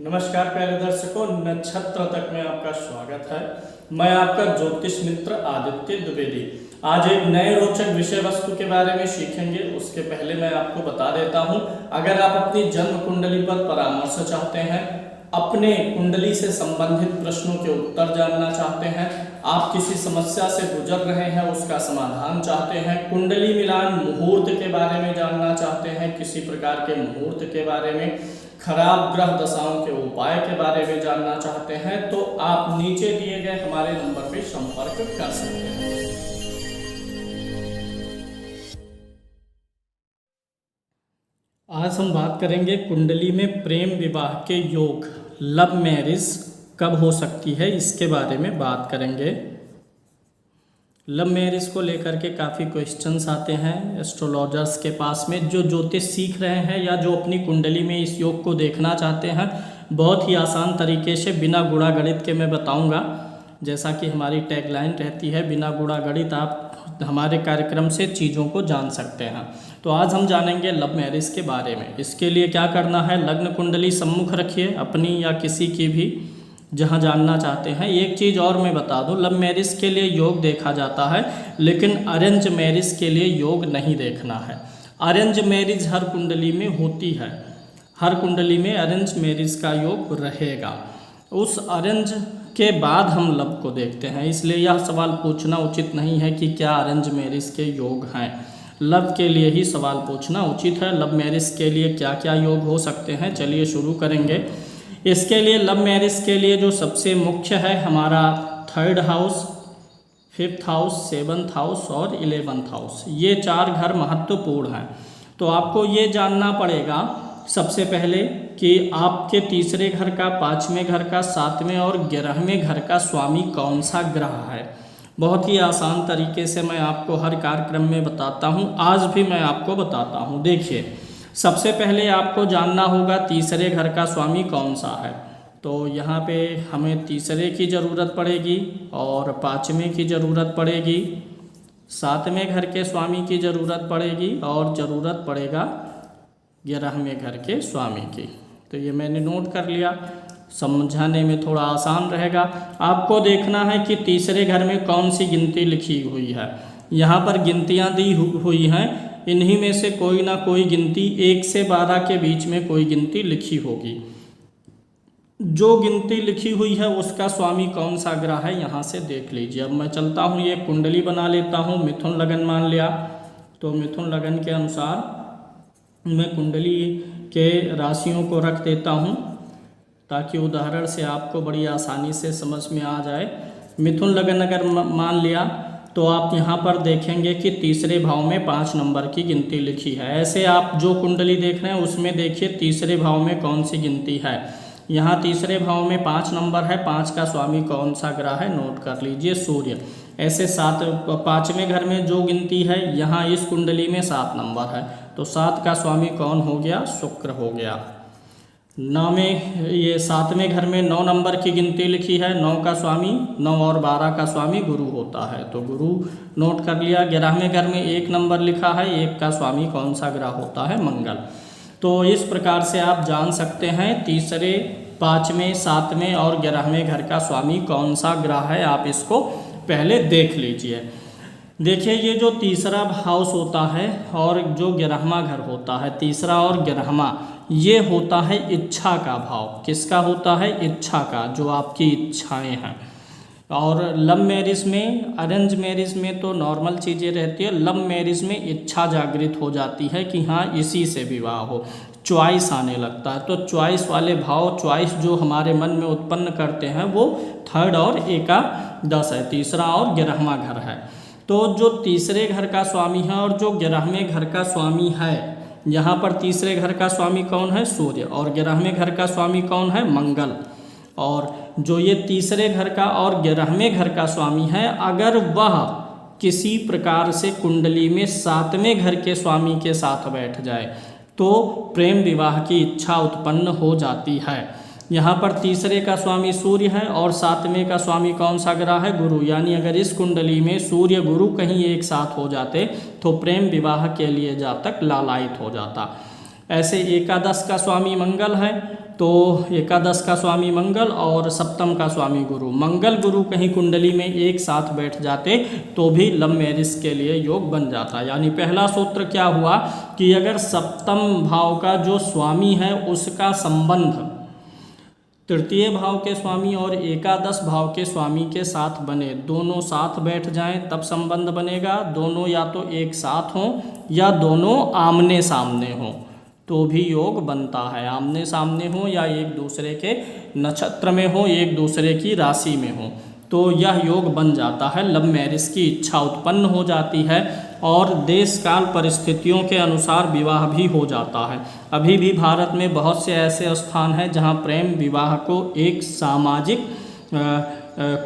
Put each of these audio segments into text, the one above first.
नमस्कार प्यारे दर्शकों, नक्षत्र तक में आपका स्वागत है। मैं आपका ज्योतिष मित्र आदित्य द्विवेदी। आज एक नए रोचक विषय वस्तु के बारे में सीखेंगे। उसके पहले मैं आपको बता देता हूं, अगर आप अपनी जन्म कुंडली पर परामर्श चाहते हैं, अपने कुंडली से संबंधित प्रश्नों के उत्तर जानना चाहते हैं, आप किसी समस्या से गुजर रहे हैं उसका समाधान चाहते हैं, कुंडली मिलान मुहूर्त के बारे में जानना चाहते हैं, किसी प्रकार के मुहूर्त के बारे में, खराब ग्रह दशाओं के उपाय के बारे में जानना चाहते हैं, तो आप नीचे दिए गए हमारे नंबर पर संपर्क कर सकते हैं। आज हम बात करेंगे कुंडली में प्रेम विवाह के योग, लव मैरिज कब हो सकती है, इसके बारे में बात करेंगे। लव मैरिज को लेकर के काफ़ी क्वेश्चंस आते हैं एस्ट्रोलॉजर्स के पास में, जो ज्योतिष सीख रहे हैं या जो अपनी कुंडली में इस योग को देखना चाहते हैं। बहुत ही आसान तरीके से बिना गुणा गणित के मैं बताऊंगा, जैसा कि हमारी टैगलाइन रहती है, बिना गुणा गणित आप हमारे कार्यक्रम से चीज़ों को जान सकते हैं। तो आज हम जानेंगे लव मैरिज के बारे में। इसके लिए क्या करना है, लग्न कुंडली सम्मुख रखिए अपनी या किसी की भी, जहां जानना चाहते हैं। एक चीज़ और मैं बता दूं, लव मैरिज के लिए योग देखा जाता है, लेकिन अरेंज मैरिज के लिए योग नहीं देखना है। अरेंज मैरिज हर कुंडली में होती है, हर कुंडली में अरेंज मैरिज का योग रहेगा। उस अरेंज के बाद हम लव को देखते हैं, इसलिए यह सवाल पूछना उचित नहीं है कि क्या अरेंज मैरिज के योग हैं। लव के लिए ही सवाल पूछना उचित है। लव मैरिज के लिए क्या क्या योग हो सकते हैं, चलिए शुरू करेंगे। इसके लिए लव मैरिज के लिए जो सबसे मुख्य है हमारा 3rd house, 5th house, 7th house और 11th हाउस, ये 4 घर महत्वपूर्ण हैं। तो आपको ये जानना पड़ेगा सबसे पहले कि आपके तीसरे घर का, 5वें घर का, 7वें और 11वें घर का स्वामी कौन सा ग्रह है। बहुत ही आसान तरीके से मैं आपको हर कार्यक्रम में बताता हूँ, आज भी मैं आपको बताता हूँ। देखिए, सबसे पहले आपको जानना होगा तीसरे घर का स्वामी कौन सा है। तो यहाँ पे हमें तीसरे की ज़रूरत पड़ेगी और 5वें की ज़रूरत पड़ेगी, 7वें घर के स्वामी की ज़रूरत पड़ेगी और ज़रूरत पड़ेगा 11वें घर के स्वामी की। तो ये मैंने नोट कर लिया, समझाने में थोड़ा आसान रहेगा। आपको देखना है कि तीसरे घर में कौन सी गिनती लिखी हुई है। यहाँ पर गिनतियाँ दी हुई हैं, इन्हीं में से कोई ना कोई गिनती 1 से 12 के बीच में कोई गिनती लिखी होगी। जो गिनती लिखी हुई है उसका स्वामी कौन सा ग्रह है, यहाँ से देख लीजिए। अब मैं चलता हूँ, ये कुंडली बना लेता हूँ। मिथुन लगन मान लिया, तो मिथुन लगन के अनुसार मैं कुंडली के राशियों को रख देता हूँ, ताकि उदाहरण से आपको बड़ी आसानी से समझ में आ जाए। मिथुन लगन अगर मान लिया तो आप यहाँ पर देखेंगे कि तीसरे भाव में 5 नंबर की गिनती लिखी है। ऐसे आप जो कुंडली देख रहे हैं उसमें देखिए तीसरे भाव में कौन सी गिनती है। यहाँ तीसरे भाव में 5 नंबर है, 5 का स्वामी कौन सा ग्रह है, नोट कर लीजिए, सूर्य। ऐसे 5वें घर में जो गिनती है, यहाँ इस कुंडली में 7 नंबर है, तो 7 का स्वामी कौन हो गया, शुक्र हो गया। 7वें घर में 9 नंबर की गिनती लिखी है, 9 का स्वामी, 9 और 12 का स्वामी गुरु होता है, तो गुरु नोट कर लिया। 11वें घर में 1 नंबर लिखा है, 1 का स्वामी कौन सा ग्रह होता है, मंगल। तो इस प्रकार से आप जान सकते हैं तीसरे, 5वें, 7वें और 11वें घर का स्वामी कौन सा ग्रह है। आप इसको पहले देख लीजिए। देखिए, ये जो तीसरा हाउस होता है और जो 11वां घर होता है, तीसरा और 11वां, ये होता है इच्छा का भाव। किसका होता है, इच्छा का, जो आपकी इच्छाएं हैं। और लव मैरिज में, अरेंज मैरिज में तो नॉर्मल चीज़ें रहती है, लव मैरिज में इच्छा जागृत हो जाती है कि हाँ इसी से विवाह हो, चॉइस आने लगता है। तो चॉइस वाले भाव, चॉइस जो हमारे मन में उत्पन्न करते हैं, वो 3rd और एकादश है, तीसरा और 11वां घर है। तो जो तीसरे घर का स्वामी है और जो 11वें घर का स्वामी है, यहाँ पर तीसरे घर का स्वामी कौन है, सूर्य, और 11वें घर का स्वामी कौन है, मंगल। और जो ये तीसरे घर का और 11वें घर का स्वामी है, अगर वह किसी प्रकार से कुंडली में 7वें घर के स्वामी के साथ बैठ जाए तो प्रेम विवाह की इच्छा उत्पन्न हो जाती है। यहाँ पर तीसरे का स्वामी सूर्य है और 7वें का स्वामी कौन सा ग्रह है, गुरु। यानी अगर इस कुंडली में सूर्य गुरु कहीं एक साथ हो जाते तो प्रेम विवाह के लिए जातक लालायित हो जाता। ऐसे एकादश का स्वामी मंगल है, तो एकादश का स्वामी मंगल और सप्तम का स्वामी गुरु, मंगल गुरु कहीं कुंडली में एक साथ बैठ जाते तो भी लव मैरिज के लिए योग बन जाता। यानी पहला सूत्र क्या हुआ कि अगर सप्तम भाव का जो स्वामी है उसका संबंध तृतीय भाव के स्वामी और एकादश भाव के स्वामी के साथ बने, दोनों साथ बैठ जाएं तब संबंध बनेगा। दोनों या तो एक साथ हों या दोनों आमने सामने हों तो भी योग बनता है। आमने सामने हो या एक दूसरे के नक्षत्र में हो, एक दूसरे की राशि में हो, तो यह योग बन जाता है। लव मैरिज की इच्छा उत्पन्न हो जाती है और देश काल परिस्थितियों के अनुसार विवाह भी हो जाता है। अभी भी भारत में बहुत से ऐसे स्थान हैं जहां प्रेम विवाह को एक सामाजिक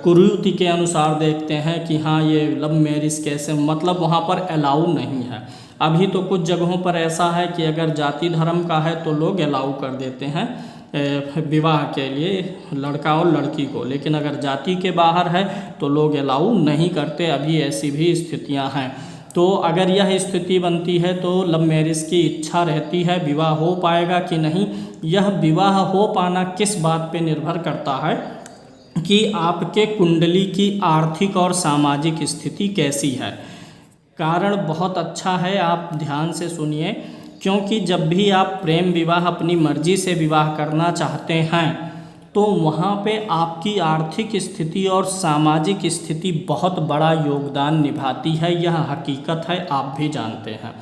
कुरीति के अनुसार देखते हैं कि हाँ ये लव मैरिज कैसे, मतलब वहाँ पर अलाउ नहीं है। अभी तो कुछ जगहों पर ऐसा है कि अगर जाति धर्म का है तो लोग अलाउ कर देते हैं विवाह के लिए लड़का और लड़की को, लेकिन अगर जाति के बाहर है तो लोग अलाउ नहीं करते। अभी ऐसी भी स्थितियां हैं। तो अगर यह स्थिति बनती है तो लव मैरिज की इच्छा रहती है, विवाह हो पाएगा कि नहीं। यह विवाह हो पाना किस बात पे निर्भर करता है कि आपके कुंडली की आर्थिक और सामाजिक स्थिति कैसी है। कारण बहुत अच्छा है, आप ध्यान से सुनिए, क्योंकि जब भी आप प्रेम विवाह अपनी मर्जी से विवाह करना चाहते हैं तो वहाँ पे आपकी आर्थिक स्थिति और सामाजिक स्थिति बहुत बड़ा योगदान निभाती है। यह हकीकत है, आप भी जानते हैं।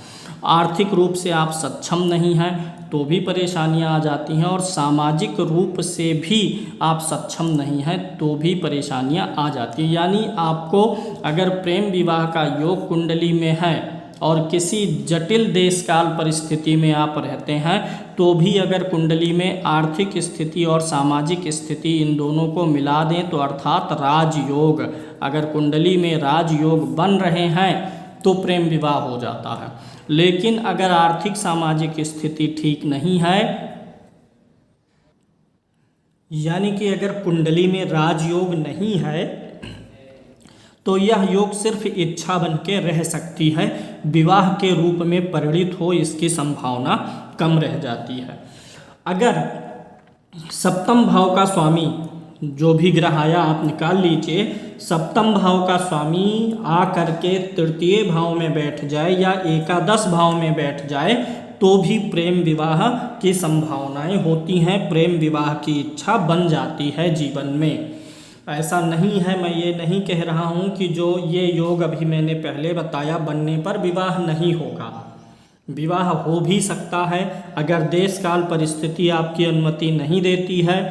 आर्थिक रूप से आप सक्षम नहीं हैं तो भी परेशानियां आ जाती हैं और सामाजिक रूप से भी आप सक्षम नहीं हैं तो भी परेशानियां आ जाती हैं। यानी आपको अगर प्रेम विवाह का योग कुंडली में है और किसी जटिल देश काल परिस्थिति में आप रहते हैं तो भी अगर कुंडली में आर्थिक स्थिति और सामाजिक स्थिति इन दोनों को मिला दें तो अर्थात राजयोग, अगर कुंडली में राजयोग बन रहे हैं तो प्रेम विवाह हो जाता है। लेकिन अगर आर्थिक सामाजिक स्थिति ठीक नहीं है, यानी कि अगर कुंडली में राजयोग नहीं है तो यह योग सिर्फ इच्छा बन के रह सकती है, विवाह के रूप में परिणित हो इसकी संभावना कम रह जाती है। अगर सप्तम भाव का स्वामी जो भी ग्रह आया आप निकाल लीजिए, सप्तम भाव का स्वामी आ करके तृतीय भाव में बैठ जाए या एकादश भाव में बैठ जाए तो भी प्रेम विवाह की संभावनाएं होती हैं, प्रेम विवाह की इच्छा बन जाती है जीवन में। ऐसा नहीं है, मैं ये नहीं कह रहा हूँ कि जो ये योग अभी मैंने पहले बताया बनने पर विवाह नहीं होगा, विवाह हो भी सकता है। अगर देश काल परिस्थिति आपकी अनुमति नहीं देती है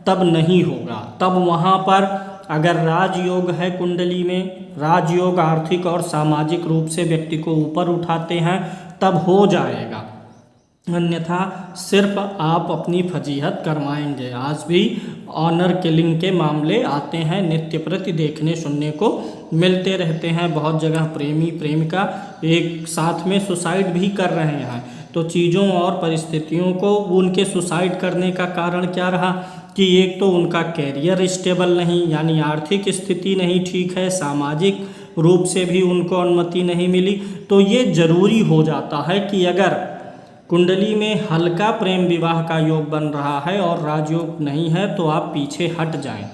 तब नहीं होगा। तब वहाँ पर अगर राजयोग है कुंडली में, राजयोग आर्थिक और सामाजिक रूप से व्यक्ति को ऊपर उठाते हैं तब हो जाएगा, अन्यथा सिर्फ आप अपनी फजीहत करवाएंगे। आज भी ऑनर किलिंग के मामले आते हैं, नित्य प्रति देखने सुनने को मिलते रहते हैं। बहुत जगह प्रेमी प्रेमिका एक साथ में सुसाइड भी कर रहे हैं। तो चीज़ों और परिस्थितियों को उनके सुसाइड करने का कारण क्या रहा कि एक तो उनका कैरियर स्टेबल नहीं, यानी आर्थिक स्थिति नहीं ठीक है, सामाजिक रूप से भी उनको अनुमति नहीं मिली। तो ये जरूरी हो जाता है कि अगर कुंडली में हल्का प्रेम विवाह का योग बन रहा है और राजयोग नहीं है तो आप पीछे हट जाएं।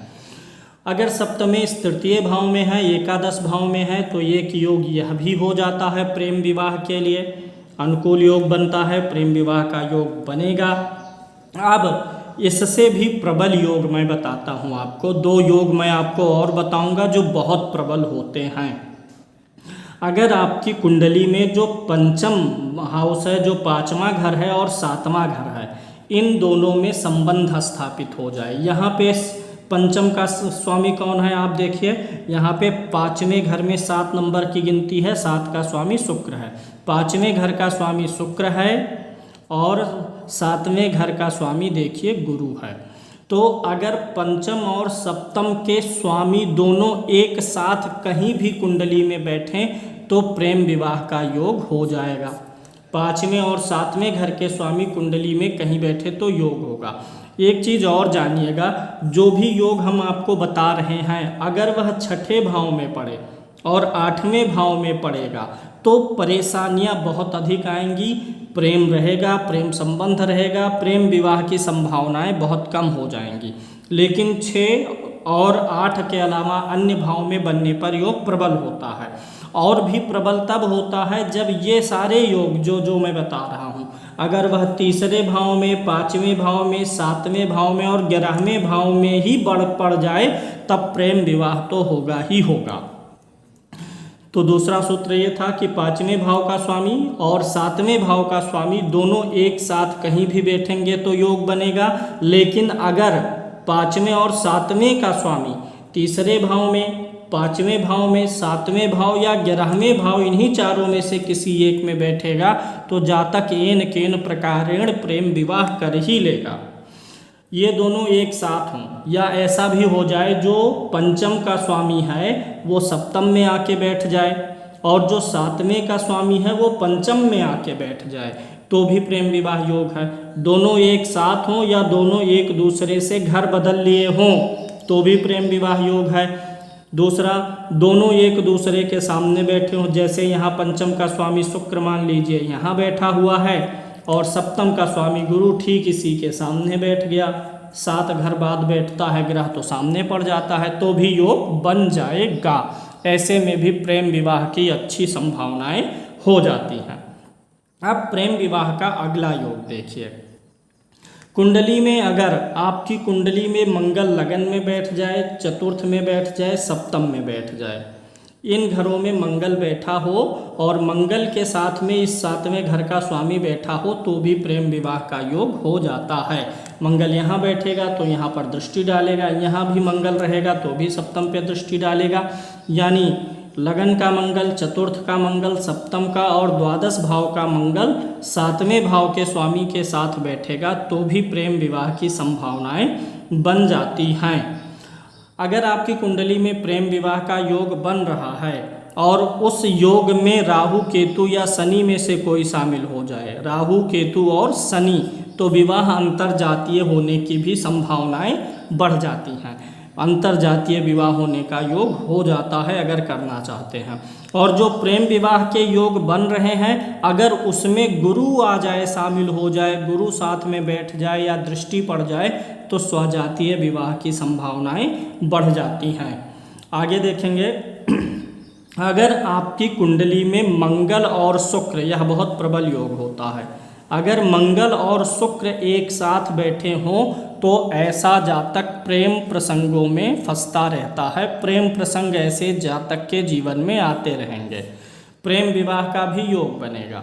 अगर सप्तमे तृतीय भाव में है, एकादश भाव में है तो एक योग यह भी हो जाता है, प्रेम विवाह के लिए अनुकूल योग बनता है, प्रेम विवाह का योग बनेगा। अब इससे भी प्रबल योग मैं बताता हूँ आपको, दो योग मैं आपको और बताऊँगा जो बहुत प्रबल होते हैं। अगर आपकी कुंडली में जो पंचम हाउस है, जो पांचवा घर है और सातवां घर है, इन दोनों में संबंध स्थापित हो जाए। यहाँ पे पंचम का स्वामी कौन है आप देखिए, यहाँ पे पांचवें घर में 7 नंबर की गिनती है, 7 का स्वामी शुक्र है, पांचवें घर का स्वामी शुक्र है और 7वें घर का स्वामी देखिए गुरु है। तो अगर पंचम और सप्तम के स्वामी दोनों एक साथ कहीं भी कुंडली में बैठें तो प्रेम विवाह का योग हो जाएगा। पांचवें और 7वें घर के स्वामी कुंडली में कहीं बैठे तो योग होगा। एक चीज़ और जानिएगा, जो भी योग हम आपको बता रहे हैं अगर वह छठे भाव में पड़े और 8वें भाव में पड़ेगा तो परेशानियां बहुत अधिक आएंगी, प्रेम रहेगा, प्रेम संबंध रहेगा, प्रेम विवाह की संभावनाएं बहुत कम हो जाएंगी। लेकिन 6 और 8 के अलावा अन्य भाव में बनने पर योग प्रबल होता है। और भी प्रबल तब होता है जब ये सारे योग जो मैं बता रहा हूँ, अगर वह तीसरे भाव में, 5वें भाव में, 7वें भाव में और 11वें भाव में ही पड़ जाए, तब प्रेम विवाह तो होगा ही होगा। तो दूसरा सूत्र ये था कि 5वें भाव का स्वामी और 7वें भाव का स्वामी दोनों एक साथ कहीं भी बैठेंगे तो योग बनेगा। लेकिन अगर 5वें और 7वें का स्वामी तीसरे भाव में, 5वें भाव में, 7वें भाव या 11वें भाव, इन्हीं चारों में से किसी एक में बैठेगा तो जातक एन केन प्रकारेण प्रेम विवाह कर ही लेगा। ये दोनों एक साथ हों, या ऐसा भी हो जाए जो पंचम का स्वामी है वो सप्तम में आके बैठ जाए और जो 7वें का स्वामी है वो पंचम में आके बैठ जाए, तो भी प्रेम विवाह योग है। दोनों एक साथ हों या दोनों एक दूसरे से घर बदल लिए हों तो भी प्रेम विवाह योग है। दूसरा, दोनों एक दूसरे के सामने बैठे हों, जैसे यहाँ पंचम का स्वामी शुक्र मान लीजिए यहाँ बैठा हुआ है और सप्तम का स्वामी गुरु ठीक इसी के सामने बैठ गया, 7 घर बाद बैठता है ग्रह तो सामने पड़ जाता है, तो भी योग बन जाएगा। ऐसे में भी प्रेम विवाह की अच्छी संभावनाएं हो जाती हैं। अब प्रेम विवाह का अगला योग देखिए। कुंडली में अगर आपकी कुंडली में मंगल लगन में बैठ जाए, चतुर्थ में बैठ जाए, सप्तम में बैठ जाए, इन घरों में मंगल बैठा हो और मंगल के साथ में इस 7वें घर का स्वामी बैठा हो तो भी प्रेम विवाह का योग हो जाता है। मंगल यहाँ बैठेगा तो यहाँ पर दृष्टि डालेगा, यहाँ भी मंगल रहेगा तो भी सप्तम पे दृष्टि डालेगा। यानी लगन का मंगल, चतुर्थ का मंगल, सप्तम का और द्वादश भाव का मंगल 7वें भाव के स्वामी के साथ बैठेगा तो भी प्रेम विवाह की संभावनाएं बन जाती हैं। अगर आपकी कुंडली में प्रेम विवाह का योग बन रहा है और उस योग में राहु केतु या शनि में से कोई शामिल हो जाए, राहु केतु और शनि, तो विवाह अंतरजातीय होने की भी संभावनाएं बढ़ जाती हैं। अंतरजातीय विवाह होने का योग हो जाता है अगर करना चाहते हैं। और जो प्रेम विवाह के योग बन रहे हैं, अगर उसमें गुरु आ जाए, शामिल हो जाए, गुरु साथ में बैठ जाए या दृष्टि पड़ जाए तो स्वजातीय विवाह की संभावनाएं बढ़ जाती हैं। आगे देखेंगे, अगर आपकी कुंडली में मंगल और शुक्र, यह बहुत प्रबल योग होता है, अगर मंगल और शुक्र एक साथ बैठे हों तो ऐसा जातक प्रेम प्रसंगों में फंसता रहता है। प्रेम प्रसंग ऐसे जातक के जीवन में आते रहेंगे। प्रेम विवाह का भी योग बनेगा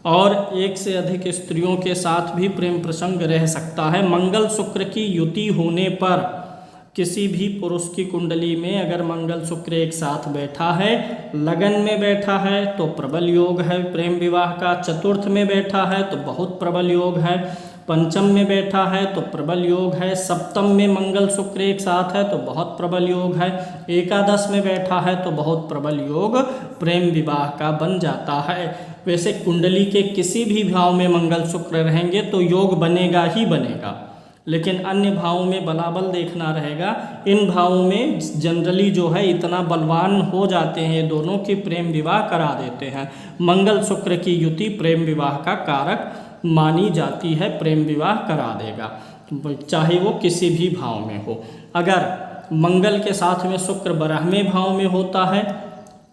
और एक से अधिक स्त्रियों के साथ भी प्रेम प्रसंग रह सकता है। मंगल शुक्र की युति होने पर किसी भी पुरुष की कुंडली में अगर मंगल शुक्र एक साथ बैठा है, लगन में बैठा है तो प्रबल योग है प्रेम विवाह का, चतुर्थ में बैठा है तो बहुत प्रबल योग है, पंचम में बैठा है तो प्रबल योग है, सप्तम में मंगल शुक्र एक साथ है तो बहुत प्रबल योग है, एकादश में बैठा है तो बहुत प्रबल योग प्रेम विवाह का बन जाता है। वैसे कुंडली के किसी भी भाव में मंगल शुक्र रहेंगे तो योग बनेगा ही बनेगा, लेकिन अन्य भावों में बलाबल देखना रहेगा। इन भावों में जनरली जो है इतना बलवान हो जाते हैं दोनों की प्रेम विवाह करा देते हैं। मंगल शुक्र की युति प्रेम विवाह का कारक मानी जाती है, प्रेम विवाह करा देगा चाहे वो किसी भी भाव में हो। अगर मंगल के साथ में शुक्र 12वें भाव में होता है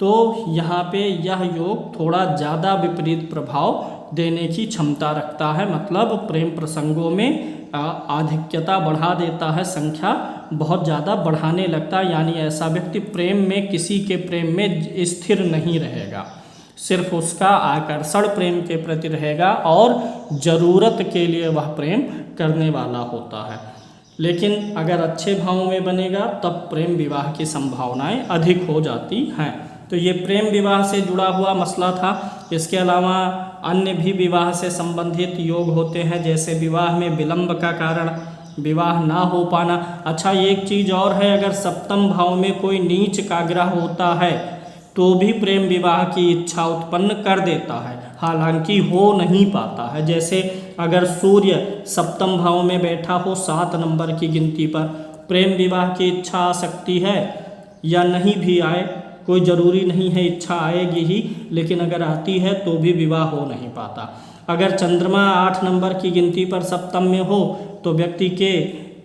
तो यहाँ पे यह योग थोड़ा ज़्यादा विपरीत प्रभाव देने की क्षमता रखता है, मतलब प्रेम प्रसंगों में आधिक्यता बढ़ा देता है, संख्या बहुत ज़्यादा बढ़ाने लगता है। यानी ऐसा व्यक्ति प्रेम में, किसी के प्रेम में स्थिर नहीं रहेगा, सिर्फ उसका आकर्षण प्रेम के प्रति रहेगा और ज़रूरत के लिए वह प्रेम करने वाला होता है। लेकिन अगर अच्छे भाव में बनेगा तब प्रेम विवाह की संभावनाएं अधिक हो जाती हैं। तो ये प्रेम विवाह से जुड़ा हुआ मसला था। इसके अलावा अन्य भी विवाह से संबंधित योग होते हैं, जैसे विवाह में विलंब का कारण विवाह ना हो पाना। अच्छा, एक चीज़ और है, अगर सप्तम भाव में कोई नीच का ग्रह होता है तो भी प्रेम विवाह की इच्छा उत्पन्न कर देता है, हालांकि हो नहीं पाता है। जैसे अगर सूर्य सप्तम भाव में बैठा हो 7 नंबर की गिनती पर, प्रेम विवाह की इच्छा आ सकती है या नहीं भी आए, कोई ज़रूरी नहीं है इच्छा आएगी ही, लेकिन अगर आती है तो भी विवाह हो नहीं पाता। अगर चंद्रमा 8 नंबर की गिनती पर सप्तम में हो तो व्यक्ति के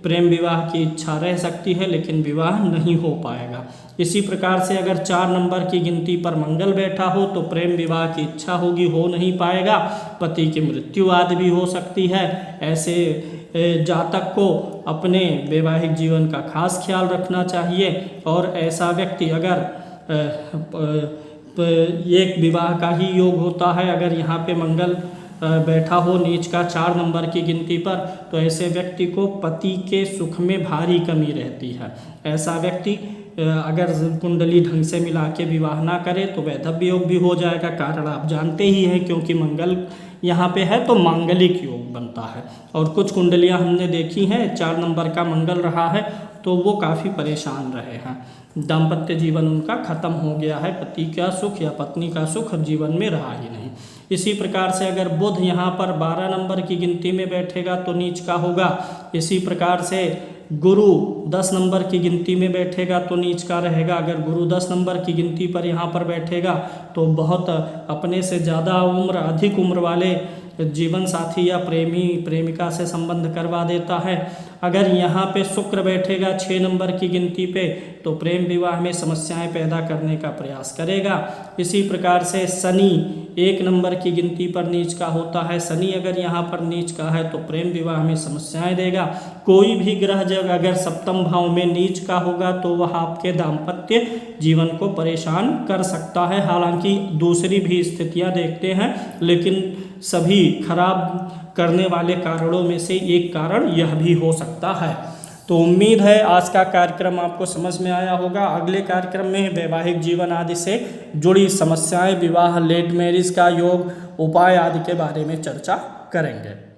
प्रेम विवाह की इच्छा रह सकती है, लेकिन विवाह नहीं हो पाएगा। इसी प्रकार से अगर 4 नंबर की गिनती पर मंगल बैठा हो तो प्रेम विवाह की इच्छा होगी, हो नहीं पाएगा। पति की मृत्यु आदि भी हो सकती है। ऐसे जातक को अपने वैवाहिक जीवन का खास ख्याल रखना चाहिए। और ऐसा व्यक्ति अगर एक विवाह का ही योग होता है, अगर यहाँ पे मंगल बैठा हो नीच का 4 नंबर की गिनती पर, तो ऐसे व्यक्ति को पति के सुख में भारी कमी रहती है। ऐसा व्यक्ति अगर कुंडली ढंग से मिला के विवाह ना करे तो वैधव्य योग भी हो जाएगा। कारण आप जानते ही हैं, क्योंकि मंगल यहाँ पे है तो मांगलिक योग बनता है। और कुछ कुंडलियाँ हमने देखी हैं 4 नंबर का मंगल रहा है तो वो काफ़ी परेशान रहे हैं, दाम्पत्य जीवन उनका खत्म हो गया है, पति का सुख या पत्नी का सुख जीवन में रहा ही नहीं। इसी प्रकार से अगर बुध यहाँ पर 12 नंबर की गिनती में बैठेगा तो नीच का होगा। इसी प्रकार से गुरु 10 नंबर की गिनती में बैठेगा तो नीच का रहेगा। अगर गुरु 10 नंबर की गिनती पर यहाँ पर बैठेगा तो बहुत अपने से ज़्यादा उम्र, अधिक उम्र वाले जीवन साथी या प्रेमी प्रेमिका से संबंध करवा देता है। अगर यहाँ पे शुक्र बैठेगा 6 नंबर की गिनती पे तो प्रेम विवाह में समस्याएं पैदा करने का प्रयास करेगा। इसी प्रकार से शनि 1 नंबर की गिनती पर नीच का होता है। शनि अगर यहाँ पर नीच का है तो प्रेम विवाह में समस्याएं देगा। कोई भी ग्रह जब अगर सप्तम भाव में नीच का होगा तो वह आपके दाम्पत्य जीवन को परेशान कर सकता है। हालांकि दूसरी भी स्थितियां देखते हैं, लेकिन सभी खराब करने वाले कारणों में से एक कारण यह भी हो सकता है। तो उम्मीद है आज का कार्यक्रम आपको समझ में आया होगा। अगले कार्यक्रम में वैवाहिक जीवन आदि से जुड़ी समस्याएं, विवाह, लेट मैरिज का योग, उपाय आदि के बारे में चर्चा करेंगे।